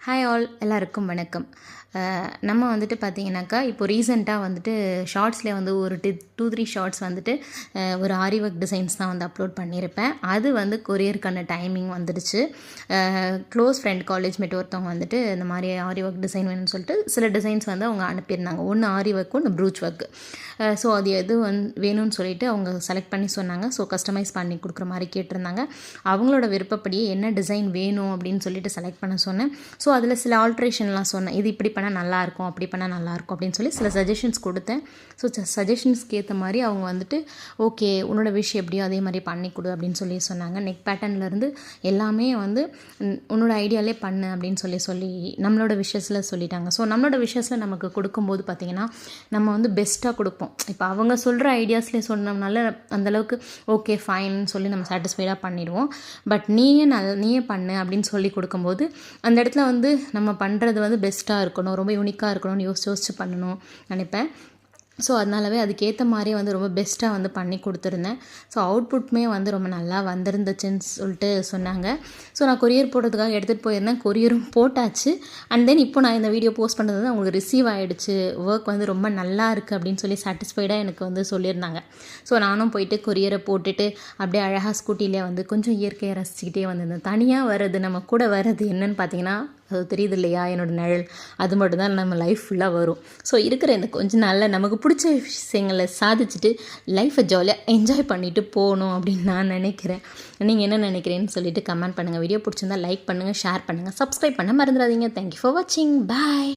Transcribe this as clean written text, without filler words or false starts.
Hi all எல்லாருக்கும் வணக்கம். நம்ம வந்துட்டு பார்த்தீங்கன்னாக்கா இப்போ ரீசெண்டாக வந்துட்டு ஷார்ட்ஸ்லேயே வந்து ஒரு 2-3 ஷார்ட்ஸ் வந்துட்டு ஒரு ஆரி ஒர்க் டிசைன்ஸ் தான் வந்து அப்லோட் பண்ணியிருப்பேன். அது வந்து கொரியருக்கான டைமிங் வந்துடுச்சு. க்ளோஸ் ஃப்ரெண்ட் காலேஜ் மேட் ஒருத்தவங்க வந்துட்டு இந்த மாதிரி ஆரி ஒர்க் டிசைன் வேணும்னு சொல்லிட்டு சில டிசைன்ஸ் வந்து அவங்க அனுப்பியிருந்தாங்க. ஒன்று ஆரி ஒர்க்கு, ஒன்று ப்ரூச் ஒர்க்கு. ஸோ அது எது வேணும்னு சொல்லிட்டு அவங்க செலக்ட் பண்ணி சொன்னாங்க. ஸோ கஸ்டமைஸ் பண்ணி கொடுக்குற மாதிரி கேட்டிருந்தாங்க. அவங்களோட விருப்பப்படியே என்ன டிசைன் வேணும் அப்படின்னு சொல்லிட்டு செலக்ட் பண்ண சொன்னேன். ஸோ அதில் சில ஆல்ட்ரேஷன்லாம் சொன்னேன். இது இப்படி பண்ணால் நல்லாயிருக்கும், அப்படி பண்ணால் நல்லாயிருக்கும் அப்படின்னு சொல்லி சில சஜஷன்ஸ் கொடுத்தேன். ஸோ சஜஷன்ஸ்க்கு ஏற்ற மாதிரி அவங்க வந்துட்டு ஓகே உன்னோட விஷயம் எப்படியோ அதே மாதிரி பண்ணி கொடு அப்படின்னு சொல்லி சொன்னாங்க. நெக் பேட்டர்ன்லேருந்து எல்லாமே வந்து உன்னோட ஐடியாலே பண்ணு அப்படின்னு சொல்லி நம்மளோட விஷயத்தில் சொல்லிட்டாங்க. ஸோ நம்மளோட விஷயத்தில் நமக்கு கொடுக்கும்போது பார்த்திங்கன்னா நம்ம வந்து பெஸ்ட்டாக கொடுப்போம். இப்போ அவங்க சொல்கிற ஐடியாஸ்லேயே சொன்னோம்னால அந்தளவுக்கு ஓகே ஃபைன்னு சொல்லி நம்ம சாட்டிஸ்ஃபைடாக பண்ணிடுவோம். பட் நீயே பண்ணு அப்படின்னு சொல்லி கொடுக்கும்போது அந்த இடத்துல வந்து நம்ம பண்ணுறது வந்து பெஸ்ட்டாக இருக்கணும், ரொம்ப யூனிக்காக இருக்கணும்னு யோசிச்சு பண்ணணும் நினைப்பேன். ஸோ அதனாலவே அதுக்கேற்ற மாதிரியே வந்து ரொம்ப பெஸ்ட்டாக வந்து பண்ணி கொடுத்துருந்தேன். ஸோ அவுட்புட்டுமே வந்து ரொம்ப நல்லா வந்திருந்துச்சுன்னு சொல்லிட்டு சொன்னாங்க. ஸோ நான் கொரியர் போடுறதுக்காக எடுத்துகிட்டு போயிருந்தேன். கொரியரும் போட்டாச்சு. அண்ட் தென் இப்போ நான் இந்த வீடியோ போஸ்ட் பண்ணுறது வந்து அவங்களுக்கு ரிசீவ் ஆகிடுச்சு. ஒர்க் வந்து ரொம்ப நல்லா இருக்குது அப்படின்னு சொல்லி சாட்டிஸ்ஃபைடாக எனக்கு வந்து சொல்லியிருந்தாங்க. ஸோ நானும் போயிட்டு கொரியரை போட்டுட்டு அப்படியே அழகாக ஸ்கூட்டிலே வந்து கொஞ்சம் இயற்கையை ரசிச்சுக்கிட்டே வந்திருந்தேன். தனியாக வர்றது நம்ம கூட வர்றது என்னன்னு பார்த்தீங்கன்னா அது தெரியுது இல்லையா, என்னோடய நிழல். அது மட்டும்தான் நம்ம லைஃப் ஃபுல்லாக வரும். ஸோ இருக்கிற இந்த கொஞ்ச நாளில் நமக்கு பிடிச்ச விஷயங்களை சாதிச்சுட்டு லைஃப்பை ஜாலியாக என்ஜாய் பண்ணிவிட்டு போகணும் அப்படின்னு நான் நினைக்கிறேன். நீங்கள் என்ன நினைக்கிறேன்னு சொல்லிட்டு கமெண்ட் பண்ணுங்கள். வீடியோ பிடிச்சிருந்தா லைக் பண்ணுங்கள், ஷேர் பண்ணுங்கள், சப்ஸ்கிரைப் பண்ண மறந்துடாதீங்க. தேங்க்யூ ஃபார் வாட்சிங். பாய்.